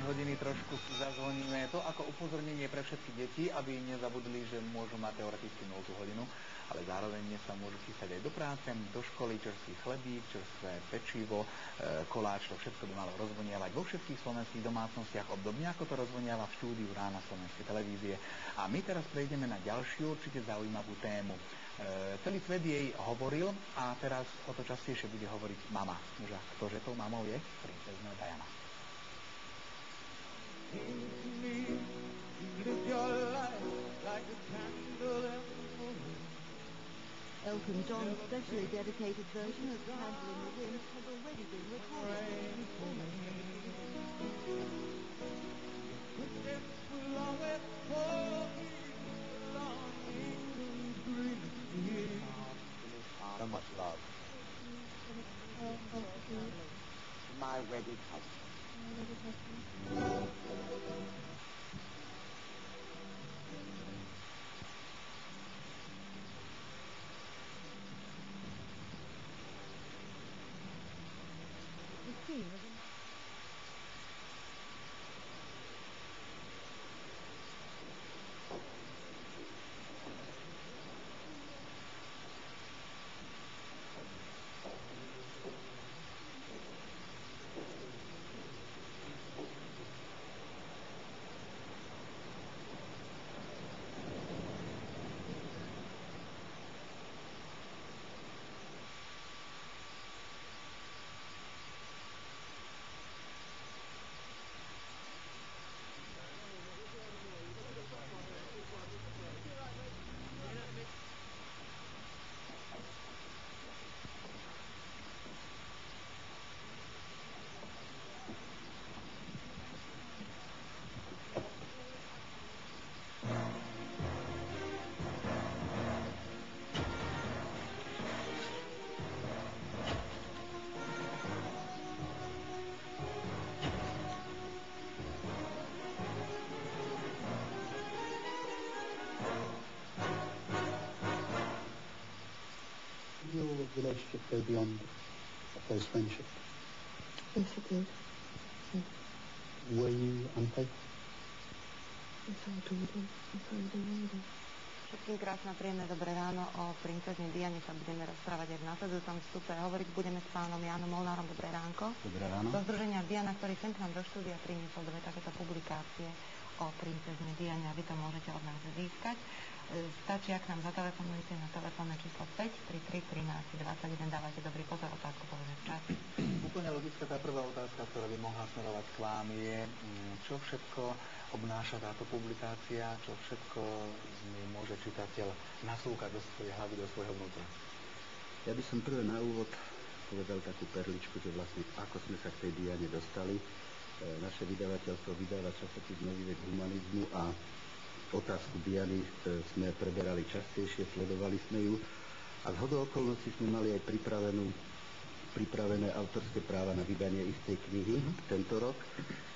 hodiny trošku zazvoníme to ako upozornenie pre všetky deti, aby nezabudli, že môžu mať teoreticky 0 hodinu, ale zároveň sa môžu chystať aj do práce, do školy, čerstvý chlebík, čerstvé pečivo, koláč, to všetko by malo rozvoniavať vo všetkých slovenských domácnostiach, obdobne ako to rozvoniava v štúdiu Rána slovenskej televízie. A my teraz prejdeme na ďalšiu, určite zaujímavú tému. Celý svet jej hovoril a teraz o to častejšie bude hovoriť mama. Nože ktože tou mamou je? Princezná Diana. Elton John's specially dedicated version of Candle in the Wind has already been recorded. So much love. My wedded husband. Your relationship go beyond a close friendship? Yes, it did. Yes. Were you unfaithful? Yes, I adored him. I thoroughly loved him. Všetkým krásne príjemné dobré ráno. O princezne Diane sa budeme rozprávať aj v nasledujúcom vstupe. Hovoriť budeme s pánom Jánom Molnárom. Dobré ránko. Dobré ráno. Do združenia Diana, ktorý sem k nám do štúdia priniesol dve takéto publikácie o princezne Diane a vy to môžete od nás získať. Stačí, ak nám zatelefonujete na telefónne číslo 5 33 13 21. Dávajte dobrý pozor, otázku povedať čas. Úplne logická tá prvá otázka, ktorá by mohla smerovať k vám je, čo všetko obnáša táto publikácia, čo všetko z nej môže čitateľ nasúkať do svojej hlavy, do svojho vnútra. Ja by som prvé na úvod povedal takú perličku, že vlastne ako sme sa k tej Diane dostali. Naše vydavateľstvo vydáva časopis Nový vek humanizmu a otázku Diany sme preberali častejšie, sledovali sme ju a zhodou okolností sme mali aj pripravené autorské práva na vydanie istej knihy tento rok,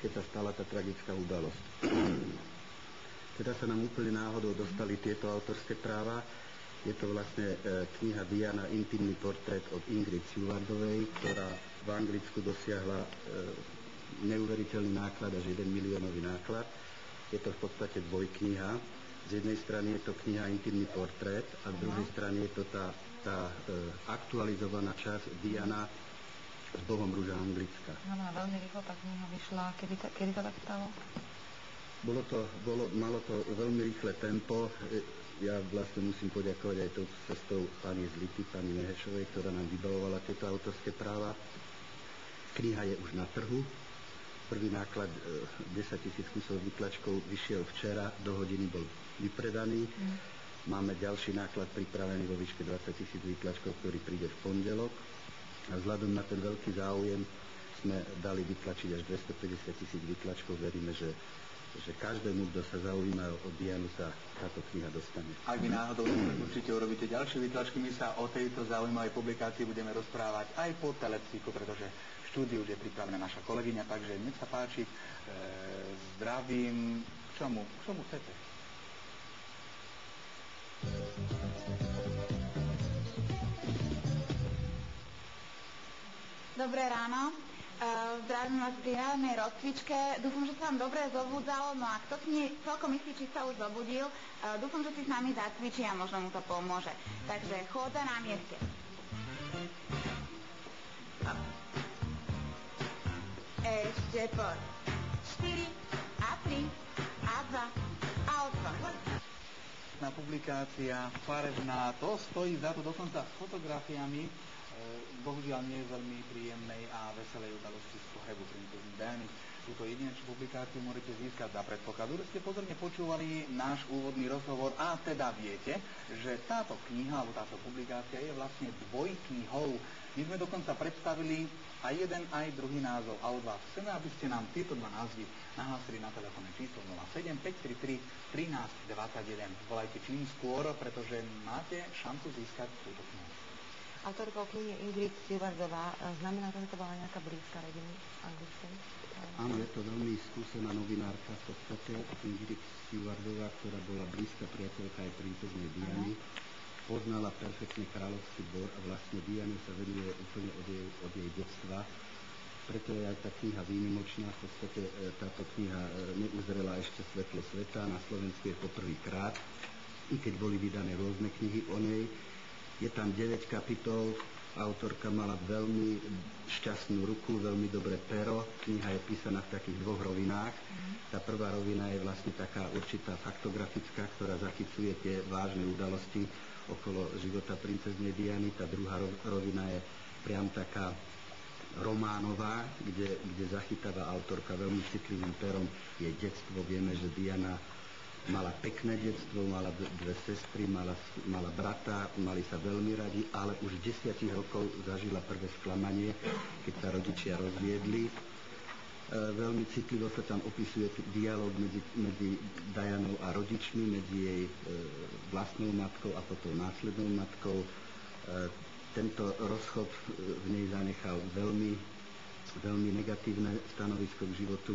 keď sa stala tá tragická udalosť. Teda sa nám úplne náhodou dostali tieto autorské práva. Je to vlastne kniha Diana, intimný portrét od Ingrid Sewardovej, ktorá v Anglicku dosiahla neuveriteľný náklad, až 1 miliónový náklad. Je to v podstate dvojkniha. Z jednej strany je to kniha Intimný portrét a z druhej strany je to tá aktualizovaná časť Diana s Bohom rúža Anglicka. Áno, veľmi rýchlo tá kniha vyšla. Kedy to tak stalo? Malo to veľmi rýchle tempo. Ja vlastne musím poďakovať aj tou cestou pani z Lipy, pani Mehešovej, ktorá nám vybavovala tieto autorské práva. Kniha je už na trhu. Prvý náklad 10 000 kusov výtlačkov vyšiel včera, do hodiny bol vypredaný. Máme ďalší náklad pripravený vo výške 20 000 výtlačkov, ktorý príde v pondelok. A vzhľadom na ten veľký záujem sme dali vytlačiť až 250 000 výtlačkov. Veríme, že každému, kto sa zaujíma o Dianu, sa táto kniha dostane. Ak vy náhodou určite urobíte ďalšie výtlačky, my sa o tejto zaujímavej publikácii budeme rozprávať aj po telepsíku, pretože v štúdiu už je pripravená naša kolegyňa, takže nech sa páči, zdravím, k čomu chcete? Dobré ráno. Zdravím vás pri rannej rozcvičke. Dúfam, že sa vám dobre zobudzalo. No a kto si celkom istý, či sa už zobudil, dúfam, že si s nami zacvičí a možno mu to pomôže. Takže chôdza na mieste. Ešte poď. 4 a 3 a 2 a odchod. Na publikácia farebná, to stojí za to dokonca s fotografiami, bohužiaľ nie je veľmi príjemnej a veselej udalosti z pohrebu princezny Diany. Túto jedinečnú publikáciu môžete získať za predpokladu, že ste pozorne počúvali náš úvodný rozhovor a teda viete, že táto kniha alebo táto publikácia je vlastne dvojknihou. My sme dokonca predstavili aj jeden, aj druhý názov a od vás chceme, aby ste nám tieto dva názvy nahlásili na telefónne číslo 07 533 13 21. Volajte čím skôr, pretože máte šancu získať túto knihu. Autorkou knihy Ingrid Stewardová. Znamená to, že to bola nejaká blízka rodiny anglickej? Áno, je to veľmi skúsená novinárka v podstate, Ingrid Stewardová, ktorá bola blízka priateľka aj princeznej Diany. Poznala perfektne kráľovský dvor a vlastne Diane sa venuje úplne od jej detstva. Preto je aj tá kniha výnimočná. V podstate táto kniha neuzrela ešte svetlo sveta. Na Slovensku je poprvýkrát, i keď boli vydané rôzne knihy o nej. Je tam 9 kapitol, autorka mala veľmi šťastnú ruku, veľmi dobré pero. Kniha je písaná v takých dvoch rovinách. Tá prvá rovina je vlastne taká určitá faktografická, ktorá zachycuje tie vážne udalosti okolo života princeznej Diany. Tá druhá rovina je priam taká románová, kde zachytáva autorka veľmi citlivým perom jej detstvo. Vieme, že Diana mala pekné detstvo, mala dve sestry, mala brata, mali sa veľmi radi, ale už v 10 rokov zažila prvé sklamanie, keď sa rodičia rozviedli. Veľmi citlivo sa tam opisuje dialog medzi Dianou a rodičmi, medzi jej vlastnou matkou a potom následnou matkou. Tento rozchod v nej zanechal veľmi, veľmi negatívne stanovisko k životu.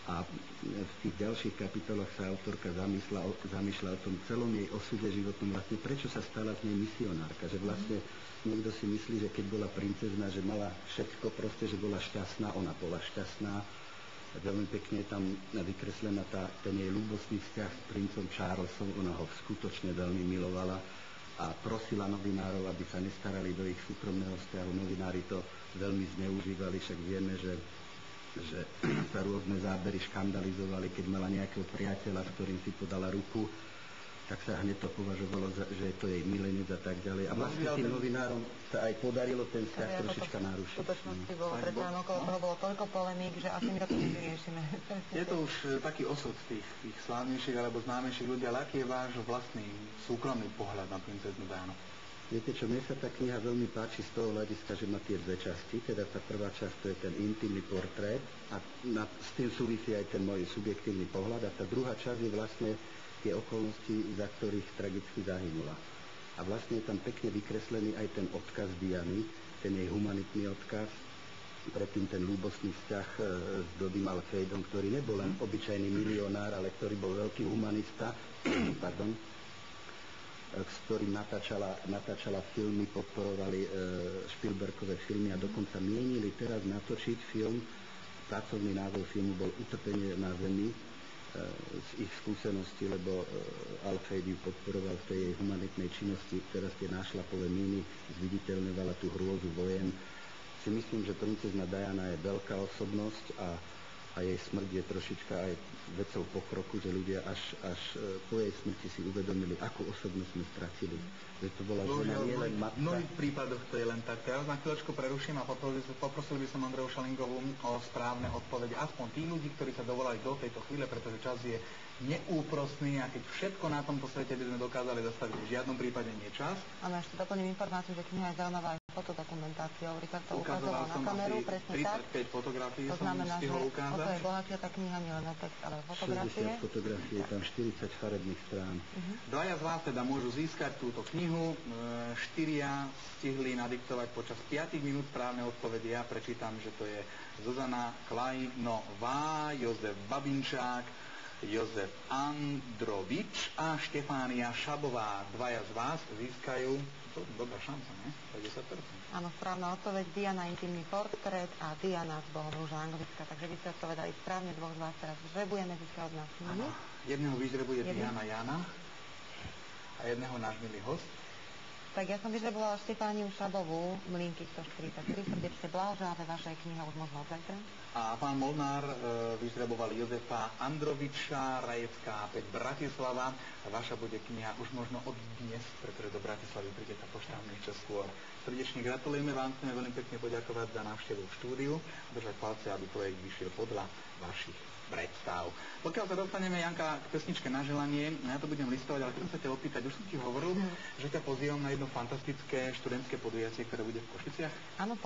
A v tých ďalších kapitolách sa autorka zamýšľa o tom celom jej osude životnom, vlastne prečo sa stala z nej misionárka, že vlastne niekto si myslí, že keď bola princezná, že mala všetko, proste, že bola šťastná, ona bola šťastná. Veľmi pekne je tam vykreslená ten jej ľúbostný vzťah s princom Charlesom, ona ho skutočne veľmi milovala a prosila novinárov, aby sa nestarali do ich súkromného vzťahu. Novinári to veľmi zneužívali, však vieme, že sa rôzne zábery škandalizovali, keď mala nejakého priateľa, s ktorým si podala ruku, tak sa hneď to považovalo, že je to jej milenec a tak ďalej. A vlastne tým novinárom sa aj podarilo ten vzťah trošička narušiť. V skutočnosti bolo predsa okolo toho bolo toľko polemík, že asi my to nevyriešime. Je to už taký osud tých slávnejších alebo známejších ľudí, ale aký je váš vlastný súkromný pohľad na princeznú Dianu? Viete čo, mne sa tá kniha veľmi páči z toho hľadiska, že má tie dve časti, teda tá prvá časť to je ten intimný portrét a s tým súvisí aj ten môj subjektívny pohľad a tá druhá časť je vlastne tie okolnosti, za ktorých tragicky zahynula. A vlastne je tam pekne vykreslený aj ten odkaz Diany, ten jej humanitný odkaz, predtým ten ľúbostný vzťah s Dodym Alfejdom, ktorý nebol len obyčajný milionár, ale ktorý bol veľký humanista, pardon, s ktorým natáčala filmy, podporovali Spielbergové filmy a dokonca mienili teraz natočiť film. Pracovný názov filmu bol Utrpenie na zemi z ich skúseností, lebo Alfejd ju podporoval v tej jej humanitnej činnosti, teraz tie nášlapové míny zviditeľňovala tú hrôzu vojen. Si myslím, že princezna Diana je veľká osobnosť a jej smrť je trošička aj vecou pokroku, že ľudia až po jej smrti si uvedomili, akú osobnosť sme stratili. Že to bola žena, nie len matka. V mnohých prípadoch to je len tak. Teraz na chvíľočku preruším a poprosil by som Andreu Šalingovú o správne odpovede. Aspoň tí ľudí, ktorí sa dovolali do tejto chvíle, pretože čas je neúprosný a keď všetko na tomto svete by sme dokázali zastaviť, v žiadnom prípade nie čas. Áno, ešte doplním informáciu, že kniha je zaujímavá aj fotodokumentáciou. Richard to ukazoval na kameru, presne tak. 35 fotografií to znamená, som stihol ukázať. O to je bohatia tá kniha, nie len o text, ale fotografie. 60 fotografií, tam 40 farebných strán. Dvaja z vás teda môžu získať túto knihu, 4 stihli nadiktovať počas 5 minút správne odpovede. Ja prečítam, že to je Zuzana Klajnová, Jozef Babinčák, Jozef Androvič a Štefánia Šabová. Dvaja z vás získajú celkom dobrá šanca, nie? 50%. Áno, správna odpoveď, Diana intimný portrét a Diana z Bohorúža Anglicka. Takže vy ste odpovedali správne, dvoch z vás teraz žrebujeme, získa od nás Áno. knihy. Jedného vyžrebuje Jeden. Diana Jana a jedného náš milý host. Tak ja som vyžrebovala Štefániu Šabovú, Mlynky 143, srdečne blahoželáme, vaša je kniha už možno od zajtra. A pán Molnár vyžreboval Jozefa Androviča, Rajecká 5 Bratislava. A vaša bude kniha už možno od dnes, pretože do Bratislavy príde tá pošta niečo skôr. Srdečne gratulujeme vám, chceme veľmi pekne poďakovať za návštevu v štúdiu a držať palce, aby projekt vyšiel podľa vašich predstav. Pokiaľ sa dostaneme, Janka, k pesničke Na želanie, ja to budem listovať, ale chcem sa ťa opýtať, už som ti hovoril, že ťa pozývam na jedno fantastické študentské podujatie, ktoré bude v Košiciach? Áno,